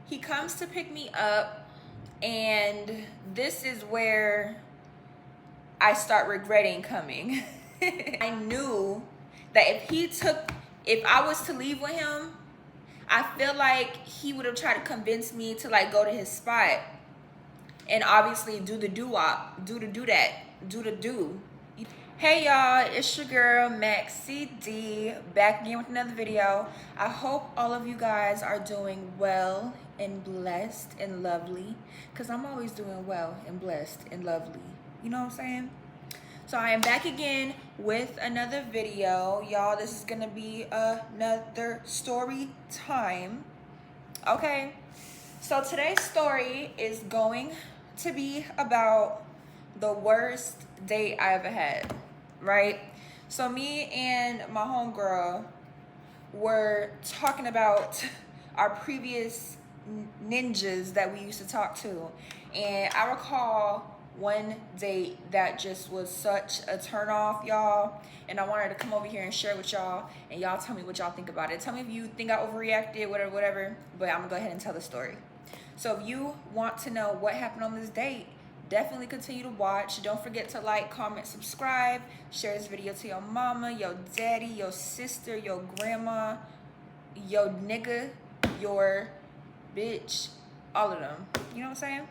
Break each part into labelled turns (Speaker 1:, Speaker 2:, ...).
Speaker 1: he comes to pick me up, and this is where I start regretting coming. I knew that if I was to leave with him, I feel like he would have tried to convince me to like go to his spot and obviously do the do-wop, do the do. Hey y'all, it's your girl Maxie D, back again with another video. I hope all of you guys are doing well and blessed and lovely, because I'm always doing well and blessed and lovely. You know what I'm saying? So I am back again with another video. Y'all, this is gonna be another story time. Okay, so today's story is going to be about the worst date I ever had, right? So me and my homegirl were talking about our previous ninjas that we used to talk to, and I recall one date that just was such a turn off, y'all, and I wanted to come over here and share with y'all, and y'all tell me what y'all think about it. Tell me if you think I overreacted, whatever, but I'm gonna go ahead and tell the story. So if you want to know what happened on this date, definitely continue to watch. Don't forget to like, comment, subscribe, share this video to your mama, your daddy, your sister, your grandma, your nigga, your bitch, all of them. You know what I'm saying?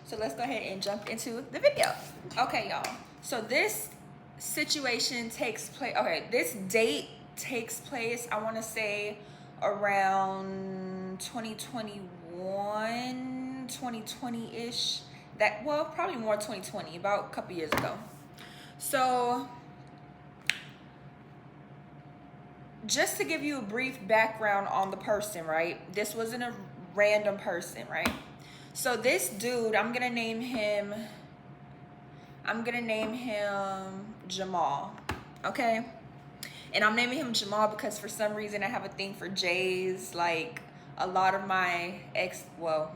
Speaker 1: So let's go ahead and jump into the video. Okay, y'all. So this situation takes place, this date takes place, I want to say around 2021, 2020-ish. Well, probably more 2020, about a couple years ago. So just to give you a brief background on the person, right? This wasn't a random person, right? So this dude, I'm gonna name him Jamal, okay? And I'm naming him Jamal because for some reason I have a thing for J's. Like a lot of my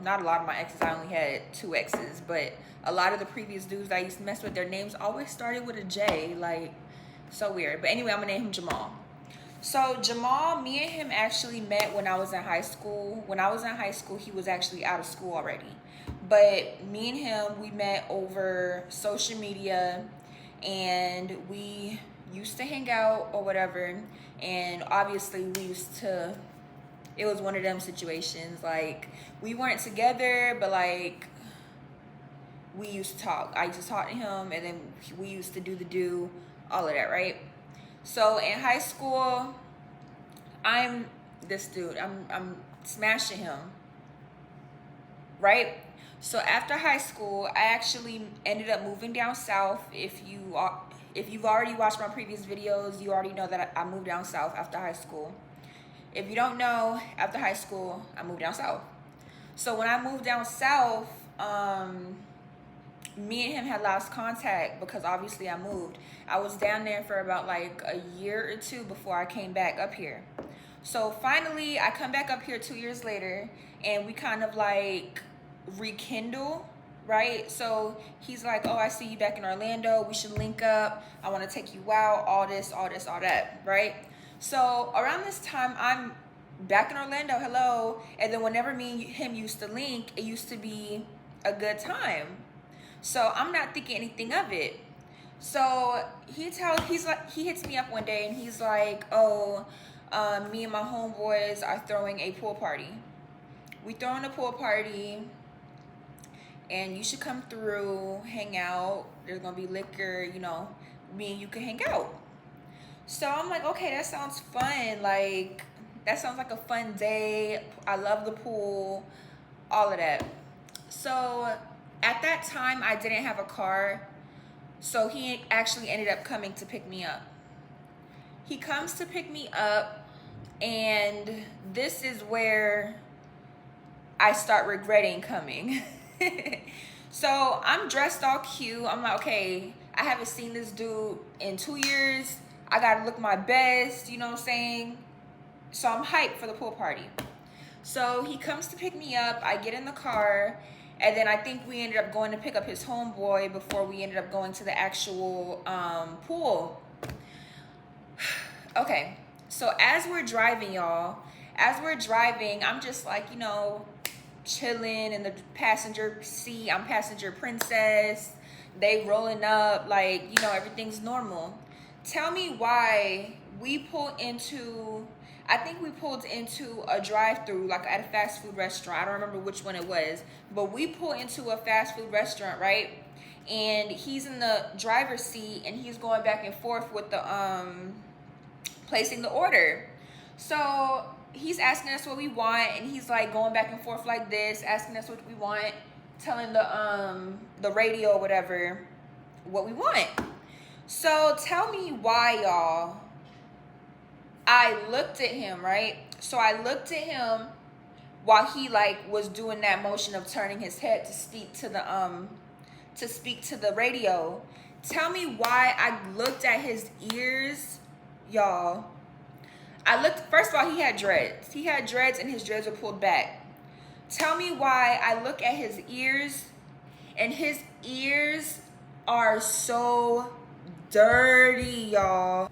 Speaker 1: not a lot of my exes, I only had 2 exes, but a lot of the previous dudes I used to mess with, their names always started with a J, like so weird. But anyway, I'm gonna name him Jamal. So Jamal, me and him actually met when I was in high school. When I was in high school, he was actually out of school already. But me and him, we met over social media, and we used to hang out or whatever. And obviously it was one of them situations. Like, we weren't together, but like, we used to talk. I used to talk to him, and then we used to do all of that, right? So in high school, I'm this dude. I'm smashing him, right? So after high school, I actually ended up moving down south. If you've already watched my previous videos, you already know that I moved down south after high school. If you don't know, after high school, I moved down south. So when I moved down south, me and him had lost contact because obviously I moved. I was down there for about like a year or 2 before I came back up here. So finally I come back up here 2 years later, and we kind of like rekindle, right? So he's like, oh, I see you back in Orlando, we should link up, I want to take you out, all this, all that, right? So around this time, I'm back in Orlando, hello, and then whenever me and him used to link, it used to be a good time. So I'm not thinking anything of it. So he hits me up one day, and he's like, oh, me and my homeboys are throwing a pool party. We throwing a pool party, and you should come through, hang out. There's gonna be liquor, you know, me and you can hang out. So I'm like, okay, that sounds fun. Like, that sounds like a fun day. I love the pool, all of that. So at that time, I didn't have a car, so he actually ended up coming to pick me up. He comes to pick me up, and this is where I start regretting coming. So I'm dressed all cute. I'm like, okay, I haven't seen this dude in 2 years. I gotta look my best, you know what I'm saying? So I'm hyped for the pool party. So he comes to pick me up. I get in the car, and then I think we ended up going to pick up his homeboy before we ended up going to the actual pool. Okay, so as we're driving, y'all, I'm just like, you know, chilling in the passenger seat. I'm passenger princess. They rolling up, like, you know, everything's normal. Tell me why we pulled into, I think we pulled into a drive-through, like at a fast food restaurant. I don't remember which one it was, but we pulled into a fast food restaurant, right? And he's in the driver's seat and he's going back and forth with the placing the order. So he's asking us what we want, and he's like going back and forth like this, asking us what we want, telling the radio or whatever what we want. So tell me why, y'all. I looked at him, right? So I looked at him while he like was doing that motion of turning his head to speak to the radio. Tell me why I looked at his ears, y'all. I looked, first of all, he had dreads. He had dreads and his dreads were pulled back. Tell me why I look at his ears and his ears are so dirty, y'all.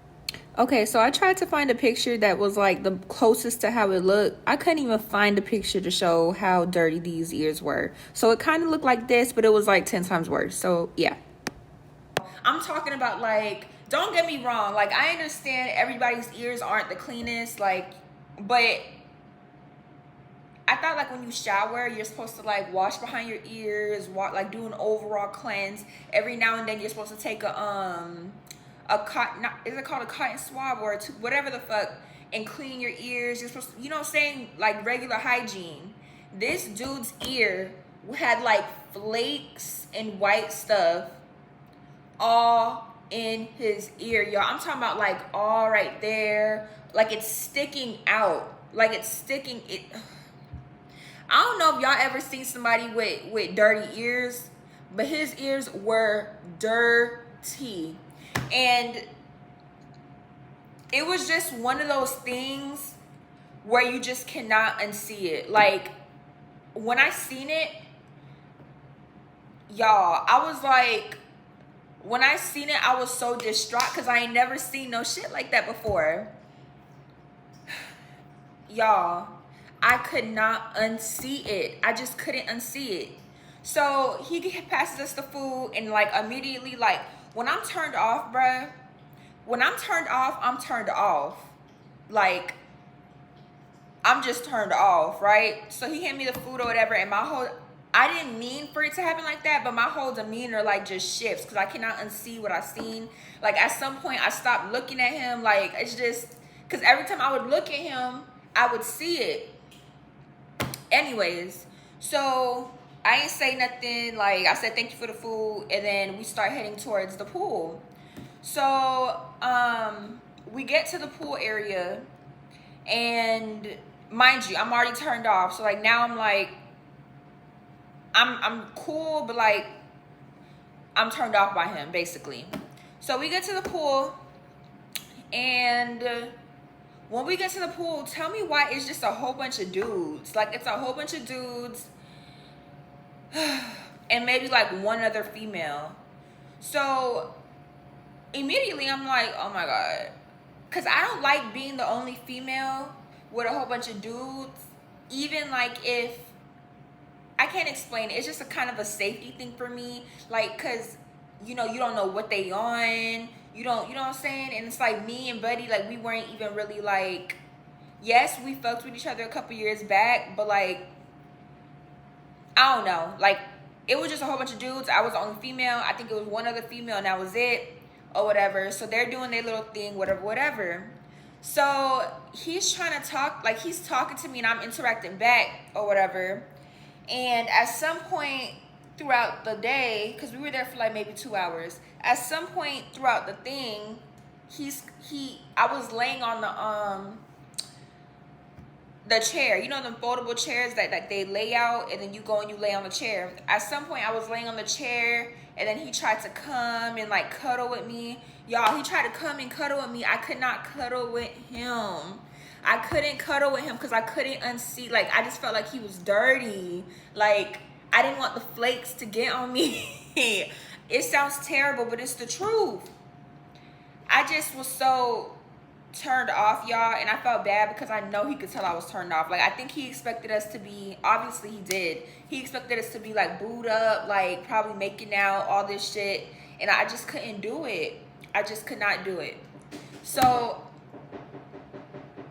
Speaker 1: Okay, so I tried to find a picture that was like the closest to how it looked. I couldn't even find a picture to show how dirty these ears were. So it kind of looked like this, but it was like 10 times worse. So yeah. I'm talking about, like, don't get me wrong. Like, I understand everybody's ears aren't the cleanest, like, but I thought like when you shower, you're supposed to like wash behind your ears, like do an overall cleanse. Every now and then you're supposed to take a cotton, is it called a cotton swab or whatever the fuck, and clean your ears. You're supposed to, you know what I'm saying, like regular hygiene. This dude's ear had like flakes and white stuff all in his ear, y'all. I'm talking about like all right there, like it's sticking out, like it's sticking it. I don't know if y'all ever seen somebody with dirty ears, but his ears were dirty. And it was just one of those things where you just cannot unsee it. Like, when I seen it, y'all, I was like, when I seen it, I was so distraught because I ain't never seen no shit like that before. Y'all, I could not unsee it. I just couldn't unsee it. So he passes us the food, and like immediately, like when I'm turned off, bruh, when I'm turned off, I'm turned off. Like, I'm just turned off, right? So he handed me the food or whatever, and I didn't mean for it to happen like that, but my whole demeanor like just shifts because I cannot unsee what I seen. Like at some point I stopped looking at him. Like it's just, because every time I would look at him, I would see it. Anyways, so I ain't say nothing. Like I said, thank you for the food. And then we start heading towards the pool. So we get to the pool area, and mind you, I'm already turned off. So like now I'm like, I'm cool, but like I'm turned off by him basically. So we get to the pool, and when we get to the pool, tell me why it's just a whole bunch of dudes. Like it's a whole bunch of dudes and maybe like one other female. So immediately I'm like, oh my God. Because I don't like being the only female with a whole bunch of dudes. Even like if, I can't explain it. It's just a kind of a safety thing for me. Like, because, you know, you don't know what they on. You know what I'm saying? And it's like me and Buddy, like we weren't even really like, yes, we fucked with each other a couple years back, but like, I don't know. Like, it was just a whole bunch of dudes. I was the only female. I think it was one other female and that was it or whatever. So they're doing their little thing, whatever. So he's trying to talk, like he's talking to me and I'm interacting back or whatever. And at some point throughout the day, because we were there for like maybe 2 hours, at some point throughout the thing, I was laying on the chair, you know, the foldable chairs that they lay out and then you go and you lay on the chair. At some point I was laying on the chair, and then he tried to come and like cuddle with me. Y'all, he tried to come and cuddle with me. I could not cuddle with him. I couldn't cuddle with him because I couldn't unsee. Like, I just felt like he was dirty. Like, I didn't want the flakes to get on me. It sounds terrible, but it's the truth. I just was so, turned off, y'all, and I felt bad because I know he could tell I was turned off. Like, I think he expected us to be, obviously he did, he expected us to be like booed up, like probably making out, all this shit, and I just couldn't do it. I just could not do it. So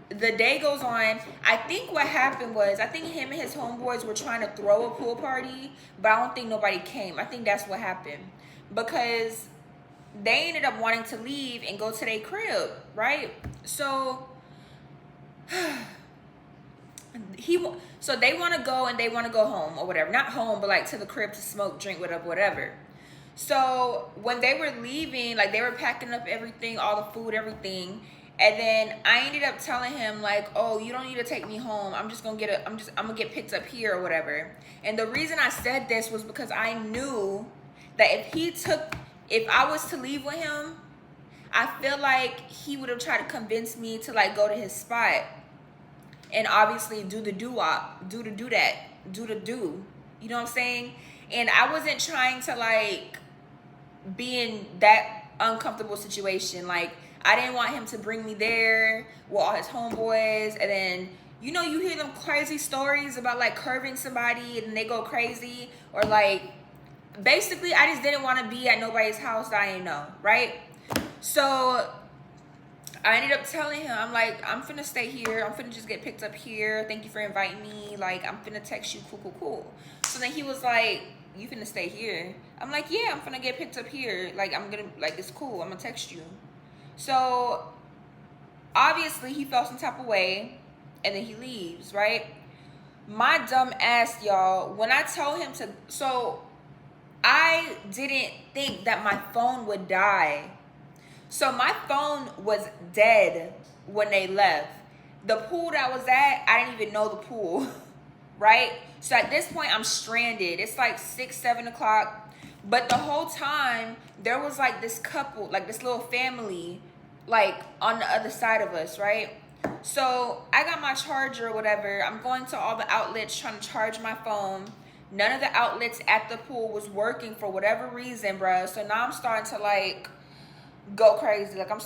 Speaker 1: the day goes on. I think what happened was, I think him and his homeboys were trying to throw a pool party, but I don't think nobody came. I think that's what happened, because they ended up wanting to leave and go to their crib, right? So so they want to go and they want to go home or whatever. Not home, but like to the crib to smoke, drink, whatever. So when they were leaving, like they were packing up everything, all the food, everything. And then I ended up telling him like, oh, you don't need to take me home. I'm gonna get picked up here or whatever. And the reason I said this was because I knew that if I was to leave with him, I feel like he would have tried to convince me to like go to his spot and obviously do the do-wop, do. You know what I'm saying? And I wasn't trying to like be in that uncomfortable situation. Like, I didn't want him to bring me there with all his homeboys, and then, you know, you hear them crazy stories about like curving somebody and they go crazy, or like, basically I just didn't want to be at nobody's house that I didn't know, right? So I ended up telling him, I'm like, I'm finna stay here. I'm finna just get picked up here. Thank you for inviting me. Like, I'm finna text you, cool. So then he was like, you finna stay here? I'm like, yeah, I'm finna get picked up here. Like, it's cool. I'm gonna text you. So obviously he felt some type of way, and then he leaves, right? My dumb ass, y'all, when I told him to, so I didn't think that my phone would die. So my phone was dead when they left. The pool that I was at, I didn't even know the pool, right? So at this point, I'm stranded. It's like 6, 7 o'clock. But the whole time, there was like this couple, like this little family, like on the other side of us, right? So I got my charger or whatever. I'm going to all the outlets trying to charge my phone. None of the outlets at the pool was working for whatever reason, bruh. So now I'm starting to like go crazy. Like, I'm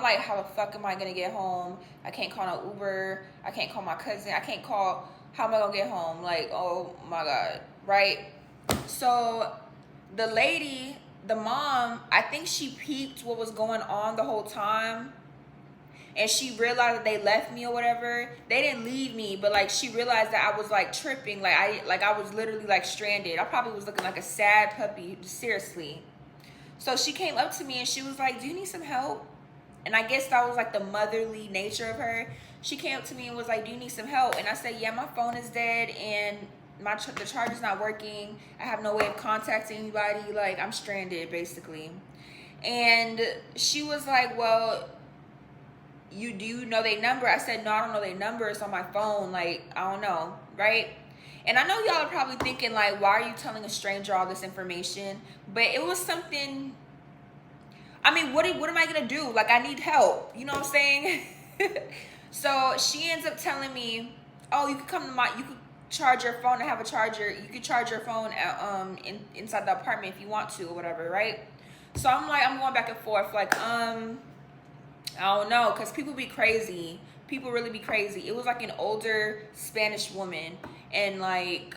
Speaker 1: like, how the fuck am I gonna get home? I can't call no Uber. I can't call my cousin. How am I gonna get home? Like, oh my God, right? So the lady, the mom, I think she peeped what was going on the whole time, and she realized that they left me or whatever. They didn't leave me, but like she realized that I was like tripping. Like I was literally like stranded. I probably was looking like a sad puppy, seriously. So she came up to me and she was like, do you need some help? And I guess that was like the motherly nature of her. She came up to me and was like, do you need some help? And I said, yeah, my phone is dead and the charger's not working. I have no way of contacting anybody. Like, I'm stranded, basically. And she was like, well, do you know their number? I said, no, I don't know their number. It's on my phone. Like, I don't know, right? And I know y'all are probably thinking, like, why are you telling a stranger all this information? But it was something, I mean, what am I going to do? Like, I need help. You know what I'm saying? So she ends up telling me, oh, you could charge your phone. I have a charger. You could charge your phone inside the apartment if you want to or whatever, right? So I'm like, I'm going back and forth. Like, I don't know, because people be crazy. People really be crazy. It was like an older Spanish woman, and like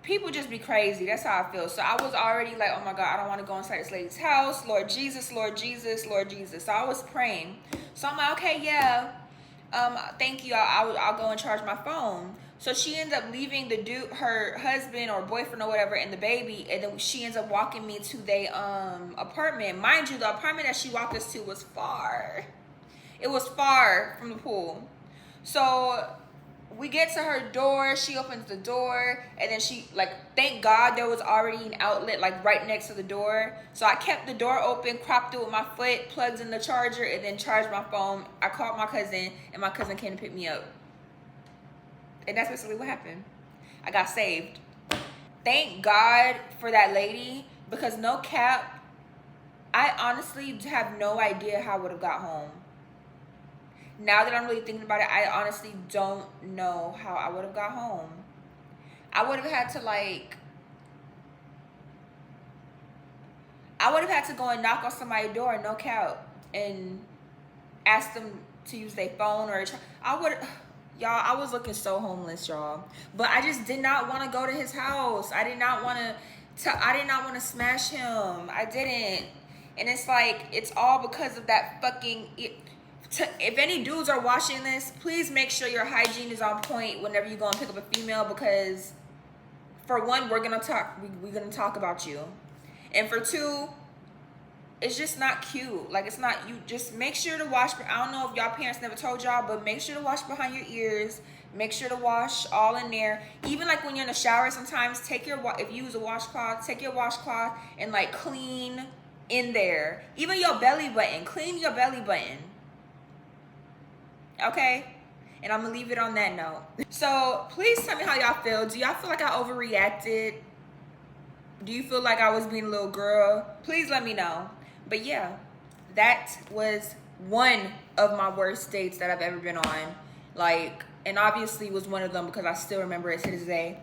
Speaker 1: people just be crazy. That's how I feel. So I was already like, oh my God, I don't want to go inside this lady's house. Lord Jesus, Lord Jesus, Lord Jesus. So I was praying. So I'm like, okay, yeah, thank you. I'll go and charge my phone. So she ends up leaving her husband or boyfriend or whatever, and the baby, and then she ends up walking me to their apartment. Mind you, the apartment that she walked us to was far. It was far from the pool. So we get to her door, she opens the door, and then she, like, thank God there was already an outlet, like, right next to the door. So I kept the door open, cropped it with my foot, plugged in the charger, and then charged my phone. I called my cousin, and my cousin came to pick me up. And that's basically what happened. I got saved. Thank God for that lady, because no cap, I honestly have no idea how I would have got home. Now that I'm really thinking about it, I honestly don't know how I would have got home. I would have had to go and knock on somebody's door, no cap. and ask them to use their phone or y'all, I was looking so homeless, y'all. But I just did not want to go to his house. I did not want to smash him. I didn't. And it's like, it's all because of that fucking if any dudes are watching this, please make sure your hygiene is on point whenever you go and pick up a female, because for one, we're gonna talk about you, and for two, it's just not cute. Like, it's not, you just make sure to wash. I don't know if y'all parents never told y'all, but make sure to wash behind your ears. Make sure to wash all in there. Even like when you're in the shower, sometimes if you use a washcloth, take your washcloth and like clean in there. Even your belly button, clean your belly button. Okay? And I'm gonna leave it on that note. So please tell me how y'all feel. Do y'all feel like I overreacted? Do you feel like I was being a little girl? Please let me know. But yeah, that was one of my worst dates that I've ever been on. Like, and obviously was one of them because I still remember it to this day.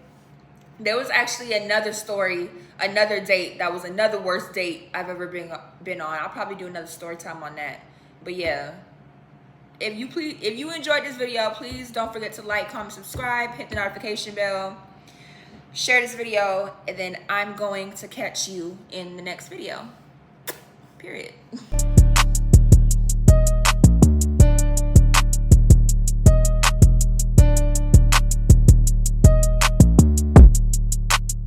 Speaker 1: There was actually another story, another date that was another worst date I've ever been on. I'll probably do another story time on that. But yeah, if you enjoyed this video, please don't forget to like, comment, subscribe, hit the notification bell, share this video, and then I'm going to catch you in the next video. Period.